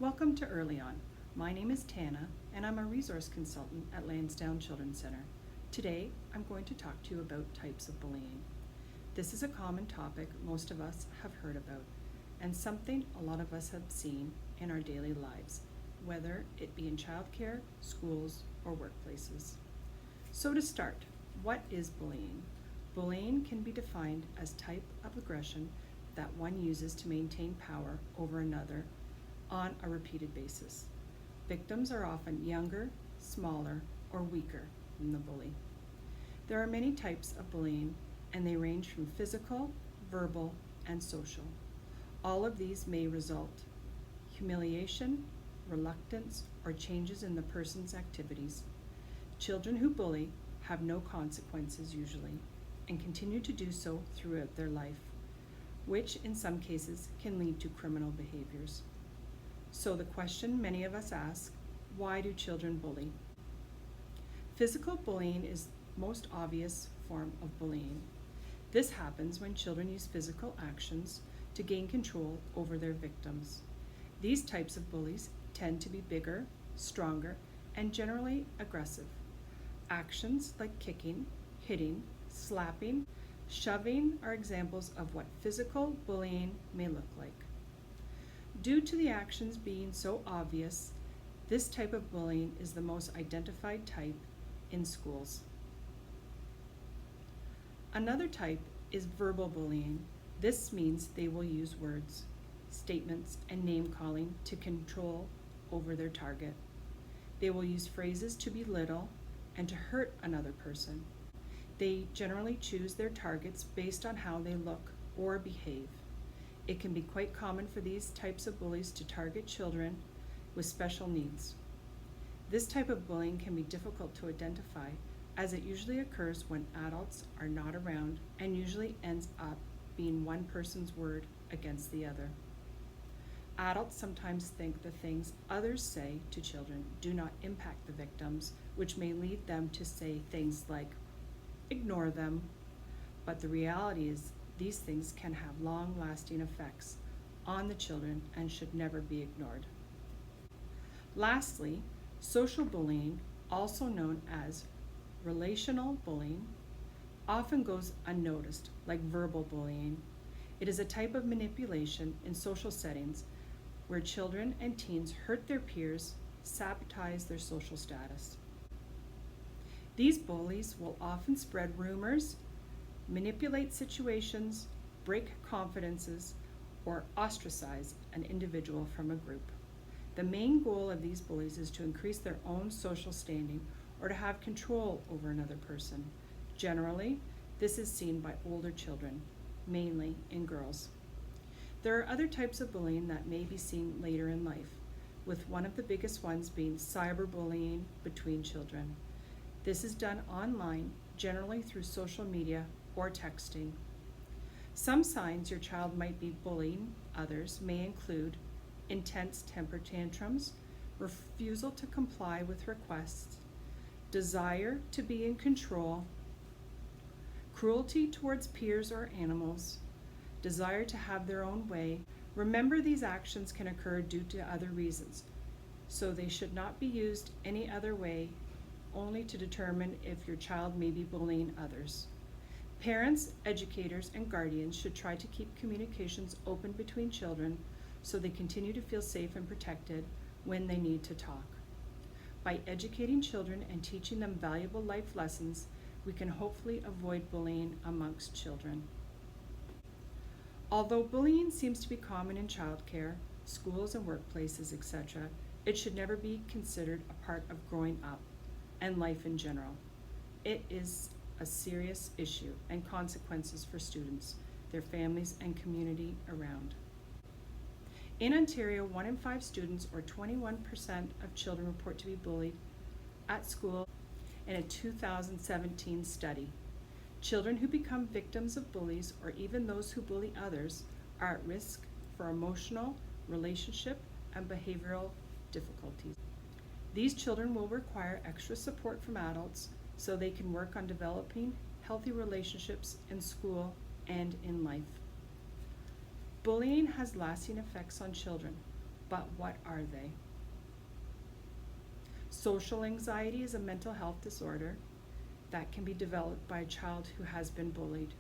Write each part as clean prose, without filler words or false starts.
Welcome to Early On. My name is Tana, and I'm a resource consultant at Lansdowne Children's Center. Today, I'm going to talk to you about types of bullying. This is a common topic most of us have heard about, and something a lot of us have seen in our daily lives, whether it be in childcare, schools, or workplaces. So to start, what is bullying? Bullying can be defined as type of aggression that one uses to maintain power over another on a repeated basis. Victims are often younger, smaller, or weaker than the bully. There are many types of bullying, and they range from physical, verbal, and social. All of these may result humiliation, reluctance, or changes in the person's activities. Children who bully have no consequences usually, and continue to do so throughout their life, which in some cases can lead to criminal behaviors. So the question many of us ask, why do children bully? Physical bullying is the most obvious form of bullying. This happens when children use physical actions to gain control over their victims. These types of bullies tend to be bigger, stronger, and generally aggressive. Actions like kicking, hitting, slapping, shoving are examples of what physical bullying may look like. Due to the actions being so obvious, this type of bullying is the most identified type in schools. Another type is verbal bullying. This means they will use words, statements, and name calling to control over their target. They will use phrases to belittle and to hurt another person. They generally choose their targets based on how they look or behave. It can be quite common for these types of bullies to target children with special needs. This type of bullying can be difficult to identify, as it usually occurs when adults are not around and usually ends up being one person's word against the other. Adults sometimes think the things others say to children do not impact the victims, which may lead them to say things like, ignore them, but the reality is these things can have long-lasting effects on the children and should never be ignored. Lastly, social bullying, also known as relational bullying, often goes unnoticed, like verbal bullying. It is a type of manipulation in social settings where children and teens hurt their peers, sabotage their social status. These bullies will often spread rumors, manipulate situations, break confidences, or ostracize an individual from a group. The main goal of these bullies is to increase their own social standing or to have control over another person. Generally, this is seen by older children, mainly in girls. There are other types of bullying that may be seen later in life, with one of the biggest ones being cyberbullying between children. This is done online, generally through social media or texting. Some signs your child might be bullying others may include intense temper tantrums, refusal to comply with requests, desire to be in control, cruelty towards peers or animals, desire to have their own way. Remember, these actions can occur due to other reasons, so they should not be used any other way, only to determine if your child may be bullying others. Parents, educators, and guardians should try to keep communications open between children so they continue to feel safe and protected when they need to talk. By educating children and teaching them valuable life lessons, we can hopefully avoid bullying amongst children. Although bullying seems to be common in childcare, schools and workplaces, etc., it should never be considered a part of growing up and life in general. It is a serious issue and consequences for students, their families, and community around. In Ontario, 1 in 5 students, or 21% of children, report to be bullied at school in a 2017 study. Children who become victims of bullies, or even those who bully others, are at risk for emotional, relationship, and behavioral difficulties. These children will require extra support from adults so they can work on developing healthy relationships in school and in life. Bullying has lasting effects on children, but what are they? Social anxiety is a mental health disorder that can be developed by a child who has been bullied.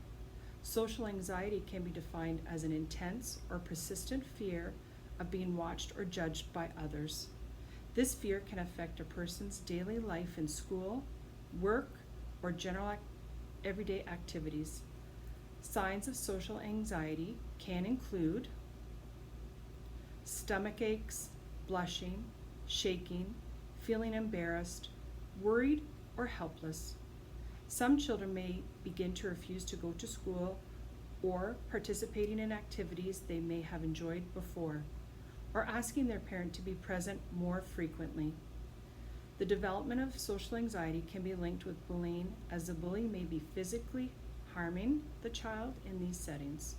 Social anxiety can be defined as an intense or persistent fear of being watched or judged by others. This fear can affect a person's daily life in school, work, or general everyday activities. Signs of social anxiety can include stomach aches, blushing, shaking, feeling embarrassed, worried, or helpless. Some children may begin to refuse to go to school or participating in activities they may have enjoyed before, or asking their parent to be present more frequently. The development of social anxiety can be linked with bullying, as the bully may be physically harming the child in these settings,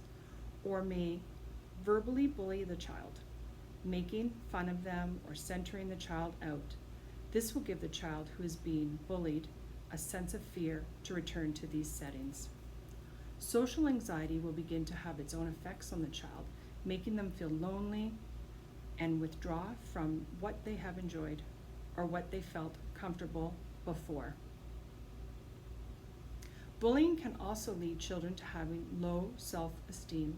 or may verbally bully the child, making fun of them or centering the child out. This will give the child who is being bullied a sense of fear to return to these settings. Social anxiety will begin to have its own effects on the child, making them feel lonely and withdraw from what they have enjoyed or what they felt comfortable before. Bullying can also lead children to having low self-esteem.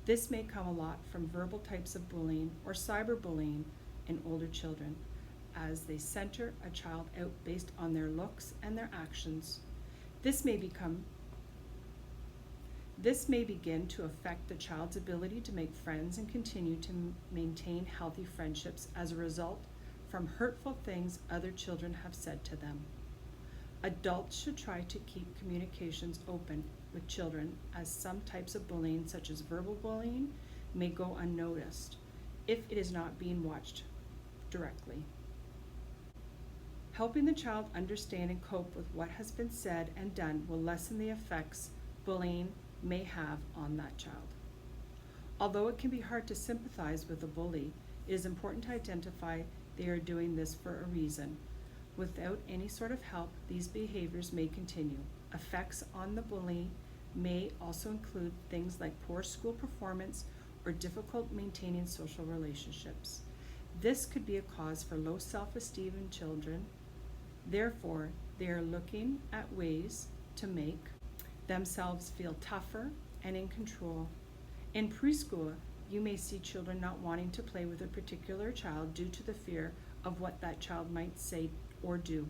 This may come a lot from verbal types of bullying or cyberbullying in older children, as they center a child out based on their looks and their actions. This may begin to affect the child's ability to make friends and continue to maintain healthy friendships as a result from hurtful things other children have said to them. Adults should try to keep communications open with children, as some types of bullying, such as verbal bullying, may go unnoticed if it is not being watched directly. Helping the child understand and cope with what has been said and done will lessen the effects bullying may have on that child. Although it can be hard to sympathize with a bully, it is important to identify they are doing this for a reason. Without any sort of help, these behaviors may continue. Effects on the bully may also include things like poor school performance or difficult maintaining social relationships. This could be a cause for low self-esteem in children. Therefore, they are looking at ways to make themselves feel tougher and in control. In preschool, you may see children not wanting to play with a particular child due to the fear of what that child might say or do.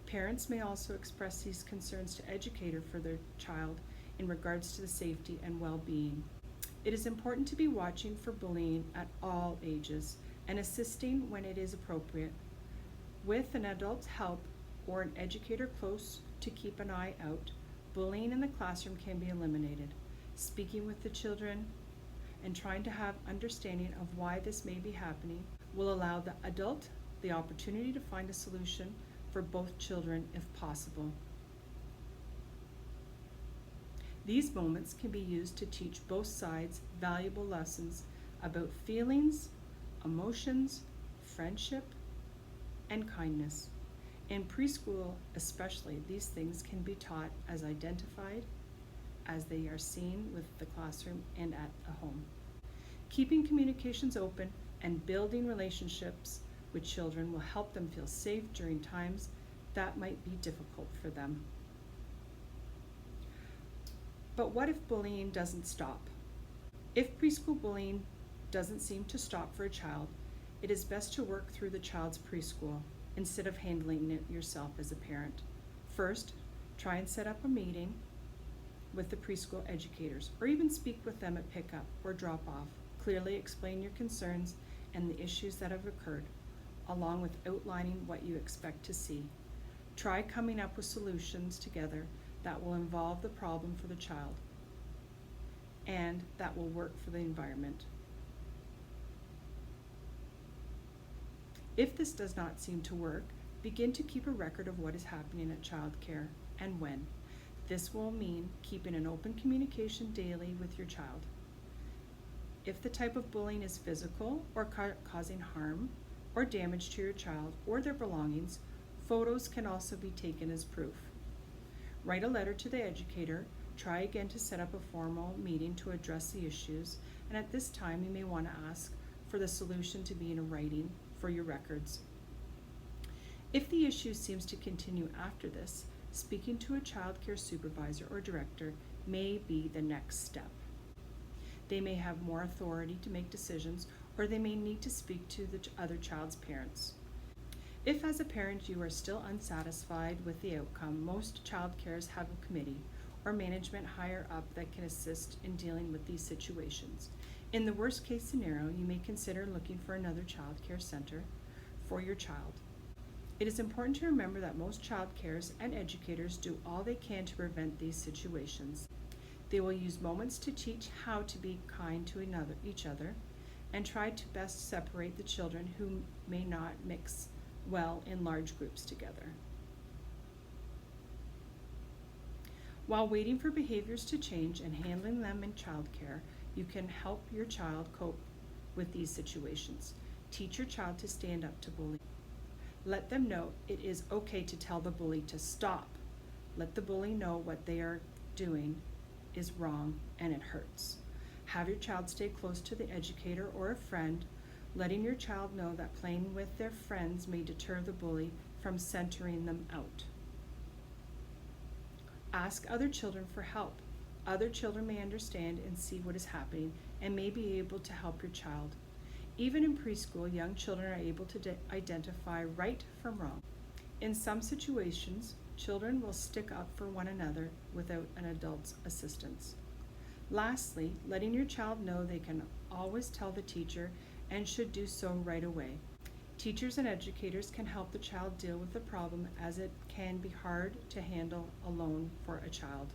Parents may also express these concerns to educator for their child in regards to the safety and well-being. It is important to be watching for bullying at all ages and assisting when it is appropriate. With an adult's help or an educator close to keep an eye out, bullying in the classroom can be eliminated. Speaking with the children and trying to have understanding of why this may be happening will allow the adult the opportunity to find a solution for both children if possible. These moments can be used to teach both sides valuable lessons about feelings, emotions, friendship, and kindness. In preschool especially, these things can be taught as identified as they are seen with the classroom and at the home. Keeping communications open and building relationships with children will help them feel safe during times that might be difficult for them. But what if bullying doesn't stop? If preschool bullying doesn't seem to stop for a child, it is best to work through the child's preschool instead of handling it yourself as a parent. First, try and set up a meeting with the preschool educators, or even speak with them at pickup or drop off. Clearly explain your concerns and the issues that have occurred, along with outlining what you expect to see. Try coming up with solutions together that will involve the problem for the child and that will work for the environment. If this does not seem to work, begin to keep a record of what is happening at childcare and when. This will mean keeping an open communication daily with your child. If the type of bullying is physical or causing harm or damage to your child or their belongings, photos can also be taken as proof. Write a letter to the educator. Try again to set up a formal meeting to address the issues, and at this time you may want to ask for the solution to be in writing for your records. If the issue seems to continue after this, speaking to a child care supervisor or director may be the next step. They may have more authority to make decisions, or they may need to speak to the other child's parents. If as a parent you are still unsatisfied with the outcome, most child cares have a committee or management higher up that can assist in dealing with these situations. In the worst case scenario, you may consider looking for another child care center for your child. It is important to remember that most child cares and educators do all they can to prevent these situations. They will use moments to teach how to be kind to each other and try to best separate the children who may not mix well in large groups together. While waiting for behaviors to change and handling them in childcare, you can help your child cope with these situations. Teach your child to stand up to bullying. Let them know it is okay to tell the bully to stop. Let the bully know what they are doing is wrong and it hurts. Have your child stay close to the educator or a friend, letting your child know that playing with their friends may deter the bully from centering them out. Ask other children for help. Other children may understand and see what is happening and may be able to help your child. Even in preschool, young children are able to identify right from wrong. In some situations, children will stick up for one another without an adult's assistance. Lastly, letting your child know they can always tell the teacher and should do so right away. Teachers and educators can help the child deal with the problem, as it can be hard to handle alone for a child.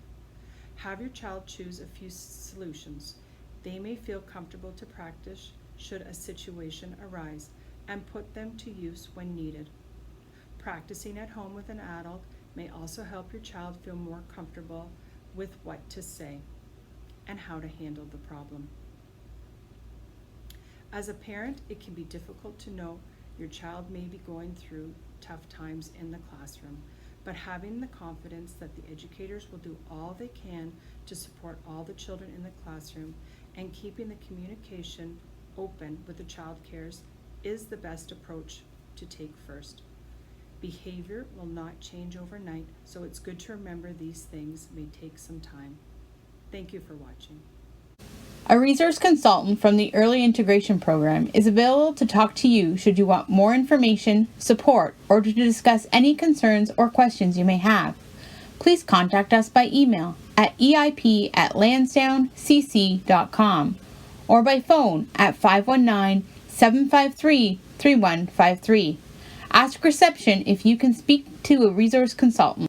Have your child choose a few solutions they may feel comfortable to practice should a situation arise, and put them to use when needed. Practicing at home with an adult may also help your child feel more comfortable with what to say and how to handle the problem. As a parent, it can be difficult to know your child may be going through tough times in the classroom, but having the confidence that the educators will do all they can to support all the children in the classroom and keeping the communication open with the child cares is the best approach to take first. Behavior will not change overnight, so it's good to remember these things may take some time. Thank you for watching. A resource consultant from the Early Integration Program is available to talk to you should you want more information, support, or to discuss any concerns or questions you may have. Please contact us by email at eip@lansdowncc.com or by phone at 519-753-3153. Ask reception if you can speak to a resource consultant.